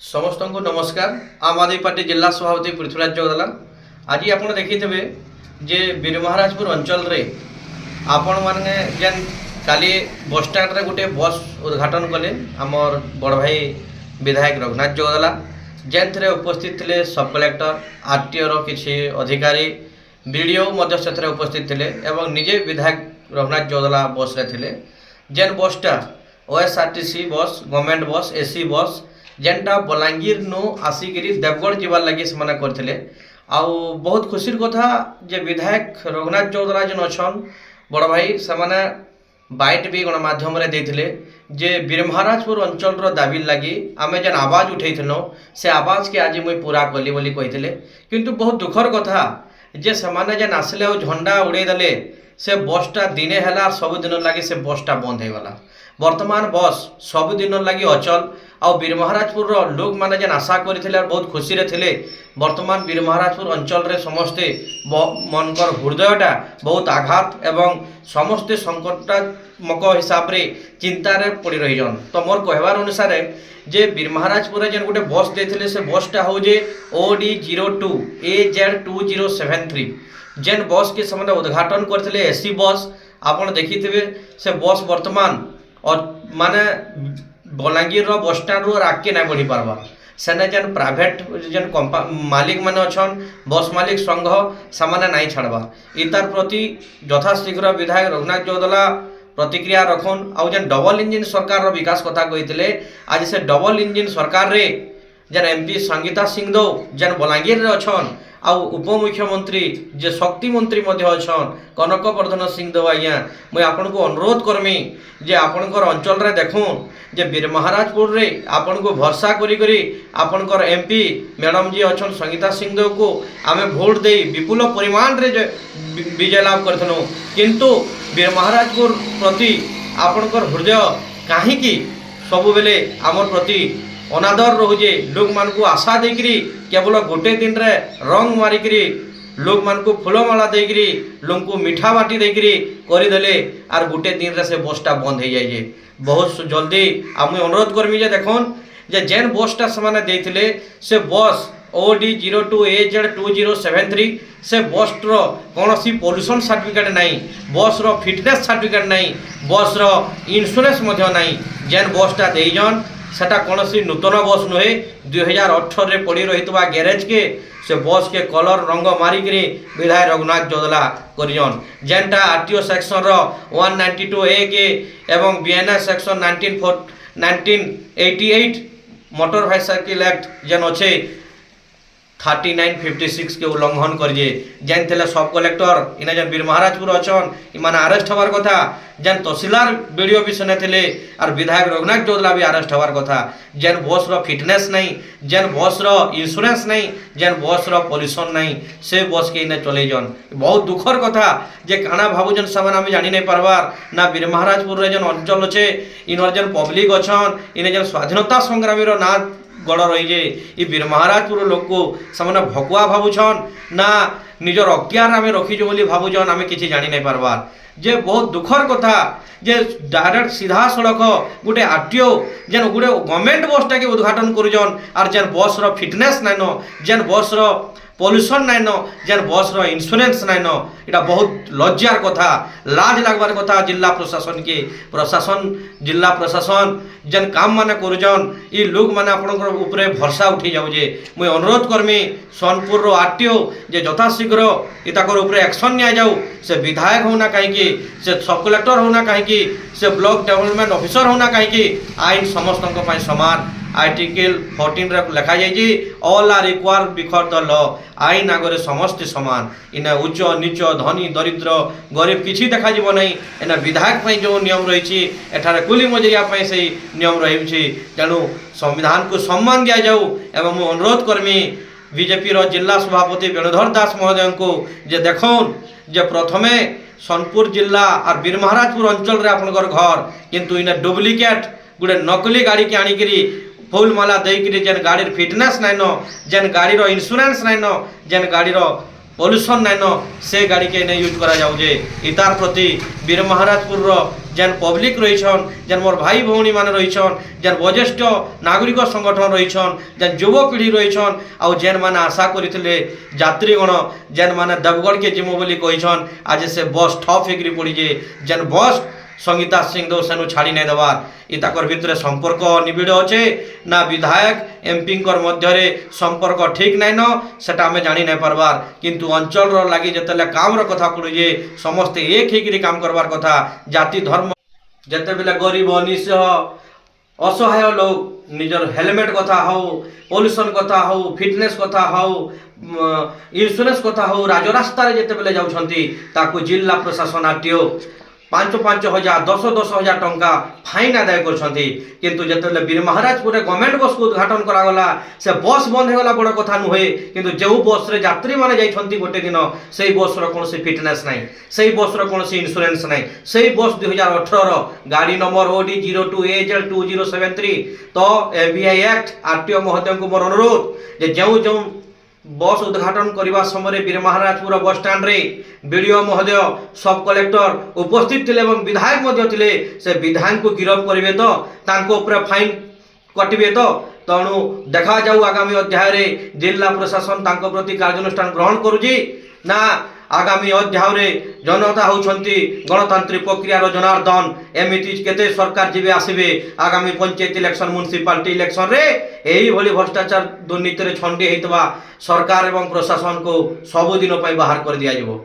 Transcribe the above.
समस्त को नमस्कार। आम आदमी पार्टी जिला सभापति पृथ्वीराज जगदला। आज आप देखिथे जे बीरमहाराजपुर अंचल रे आपण मैंने जेन काली बस स्टैंड रे गोटे बस उद्घाटन कले आमर बड़ भाई विधायक रघुनाथ जगदला, जेन थे उपस्थित थे सब कलेक्टर आरटीओ रो किसी अधिकारी बीडीओ से उपस्थित थे एवं निजे विधायक रघुनाथ जगदला बस रे थे। जेन बसटा ओएसआरटीसी बस गवर्नमेंट बस एसी बस जेनटा बलांगीर नु आसिकी देवगढ़ जीवार लगे से करते। आउ बहुत खुशी कथा जे विधायक रघुनाथ चौधरा जेन अच्छन बड़ भाई से बाइट भी गणमाध्यम देते जे बीरमहाराजपुर अंचल दाबी लगी आमे जेन आवाज उठेइथिनो से आवाज के आज मुई पूरा कली बोली कहिथिले। किंतु बहुत दुखर कथा जे समाने जेन आसले और झंडा उड़े देले से बसटा दिने हैला सबुदिन लगे से बसटा बंद हो गला। वर्तमान बस सबुदिन लगी अचल आ बीरमहाराजपुर लोक मैंने जेन आशा करते बहुत खुशी थे। वर्तमान बीरमहाराजपुर अंचल रे समस्ते मनकर हृदयटा बहुत आघात एवं समस्ते संकटात्मक हिसाब रे चिंतार पड़ी रहीजन। तो मोर कहवार अनुसार जे बीरमहाराजपुर जेन गोटे बस देते से बसटा हूँ OD02 AZ2073 जेन बस के समय उद्घाटन करते एसी बस आपन देखिथे से बस वर्तमान और माने बलांगीर बस स्टैंड रू आगे ना बढ़ी पार्बा। सेने जेन प्राइवेट जेन मालिक माने अच्छन बस मालिक संघ सामाने नहीं छाड़बा। इतार प्रति यथाशीघ्र विधायक रघुनाथ जगदला प्रतिक्रिया रखन। आउ जेन डबल इंजिन सरकार रो विकास कथा कही आज से डबल इंजिन सरकार रे जेन एमपी संगीता सिंहदेव जेन बलांगीर रे अच्छन आउ उपमुख्यमंत्री जे शक्ति मंत्री अच्छन कनकवर्धन सिंहदेव आज्ञा मुझे आपन को अनुरोध करमी जे आपणकर अंचल रे देखून जे बीरमहाराजपुर रे आपन को भरसा करी आपणकर एमपी मैडम जी अच्छन संगीता सिंहदेव को आमे भोट दे विपुल परिमाण रे विजय लाभ करथनो। किंतु बीरमहाराजपुर प्रति आपणकर हृदय काहीकि सबु बेले आमर प्रति अनादर रोजे लोक मान को आशा देकरी केवल गोटे दिन रे रंग मारिकरी लोक मान को फूलमाला देकरी लोक को मीठा बाटी देकरी करदेले आर गोटे दिन रे से बसटा बंद हो जाए। बहुत जल्दी आम अनुरोध करमी जे देखन जे जेन बसटा से देथिले से बस OD02 AZ2073 से बस रो कौनसी पोल्यूशन सर्टिफिकेट नहीं, बस रो फिटनेस सर्टिफिकेट नहीं, बस रो इंश्योरेंस मध्य नहीं। जेन बसटा देजन सेटा कौन सी नूतन बस नुहे 2018 रे पड़ी रही गैरेज के से बस के कलर रंग मारिक विधायक रघुनाथ जगदला करिजन। जेनटा आरटीओ सेक्शन रो 192A के एवं BNS section 1988 motor vehicle act जेन अच्छे 3956 के उल्लंघन करिए। जेन थे सब कलेक्टर इना जेन बीरमहाराजपुर अच्छन इमाने अरेस्ट हबार कथा। जेन तहसीलदार बीडीओ भी सुने थे और विधायक रघुनाथ जगदला भी अरेस्ट हबार कथा। जेन बस रो फिटनेस नहीं, जेन बस रो इंश्योरेंस नहीं, जेन बस रो पॉल्यूशन नहीं से बस के इने चले जन। बहुत दुखर कथा जे काना भाबुजन सामान आम जानी नहीं पारबार ना बीरमहाराजपुर रे जेन अंचल अच्छे इनर जेन पब्लिक अच्छन इने जेन स्वाधीनता संग्रामी रो ना गड़ रही जे ये बीरमहाराजपुर लोक को सामने भकुआ भावुछन ना निजर अख्तियार आम रखीजु बोली भावुछन आम किसी जानी नहीं पारबार। जे बहुत दुखर कथा जे डायरेक्ट सीधा सड़क गोटे आरटीओ जेन गोटे गवर्नमेंट बसटा के उद्घाटन करुछन और जेन बस रो फिटनेस नाइन, जेन बस रो पॉल्यूशन नाइन, जेन बस रो इंश्योरेंस नाइन, इटा बहुत लज्जार कथा लाज लगवार कथा। जिला प्रशासन के प्रशासन जिला प्रशासन जेन काम माने करुछन ई लोक माने आपनकर ऊपर भरसा उठी जाउजे। मुई अनुरोध करमी सोनपुर रो आरटीओ जे यथाशीघ्र इताकर ऊपर एक्शन निया जाऊ। से विधायक होना कहीं से सब कलेक्टर होना कहीं से ब्लॉक डेवलपमेंट ऑफिसर होना कहीं आईन समस्त समान। आर्टिकल 14 रे लिखा जाइए all are equal before the law. आईन आगे समस्त समान। इना उच्च नीच धनी दरिद्र गरीब किसी देखा जीव नहीं। इना विधायक जो नियम रही एठारे कुली मजरिया से नियम रही तेणु संविधान को सम्मान दि जाऊ। एवं मुझे अनुरोध करमी बीजेपी रो जिला सभापति वेणुधर दास महोदय को जे देखन जे प्रथमे सोनपुर जिला और बीरमहाराजपुर अंचल रे आपनकर घर किंतु इना डुप्लिकेट गोटे नकली गाड़ी के आनिकरी फूलमाला देकरी जेन गाड़ी फिटनेस नाइन, जेन गाड़ी रो इंश्योरेंस नाइन, जेन गाड़ी रो पॉल्यूशन नाइन से गाड़ी के नहीं यूज करा जाऊे इतार प्रति वीर महाराजपुर जेन पब्लिक रहीछन जेन मोर भाई भौणी मान रहीछन जेन वरिष्ठ नागरिक संगठन रहीछन जेन युवपीढ़ी रहीछन आउ जेन माने आशा करथिले यात्रीगण जेन माने देवगढ़ के जिमु बोली कहिछन आज से बस ठप हेकरी पड़ी जे जेन बस संगीता सिंह दो सेनु छाड़ी नहीं देवार इताकर भितर संपर्क निबिड़ अच्छे ना विधायक एमपी मध्य संपर्क ठीक नाइन न सेटा आम जानी नहीं पार्बार किंतु अंचल लगी जिते काम कथा पड़ुए समस्ते एक होकर काम करवार कथा जाति धर्म जिते बेले गरीब निस्सह असहाय लोग निजर हेलमेट कथा हो पॉल्यूशन कथा हो फिटनेस कथा हो इंश्योरेंस कथा हो राजरास्तार जिते बेले जाऊँ जिला प्रशासन आरटीओ 5-5 हजार 10-10 हजार टंका फाइन आदाय किंतु जिते वीर महाराजपुर गवर्नमेंट बस को उद्घाटन करागला से बस बंद होगला बड़ कथा नुहे किंतु जो बस रे यात्री माने जाइछंती गोटे दिन से बस रो कोनोसी फिटनेस नाही से बस रो कोनोसी इंश्योरेंस नाही से बस 2018 रो गाड़ी नंबर OD 02AZ2073 तो एमबीआई एक्ट आरटीओ महोदय को मोर अनुरोध जे जो बस उद्घाटन करने समय वीर महाराजपुर बस स्टैंड रे बीडीओ महोदय सब कलेक्टर उपस्थित थे विधायक थे से विधायक को गिरफ्त करेंगे तो तांको ऊपर फाइन कटवे तो तेणु देखा जाऊ आगामी अध्याय रे जिला प्रशासन तांको प्रति कार्यानुष्ठान ग्रहण करुची ना आगामी अध्याय रे जनता होउछंती गणतांत्रिक प्रक्रिया जनार्दन एमिति केते सरकार जीवे आसीबे आगामी पंचायत इलेक्शन म्युनिसिपालिटी इलेक्शन रे एही भली भ्रष्टाचार दुर्नीति रे छंडी हेतबा सरकार एवं प्रशासन को सबुदिन बाहर कर दिया जाबो।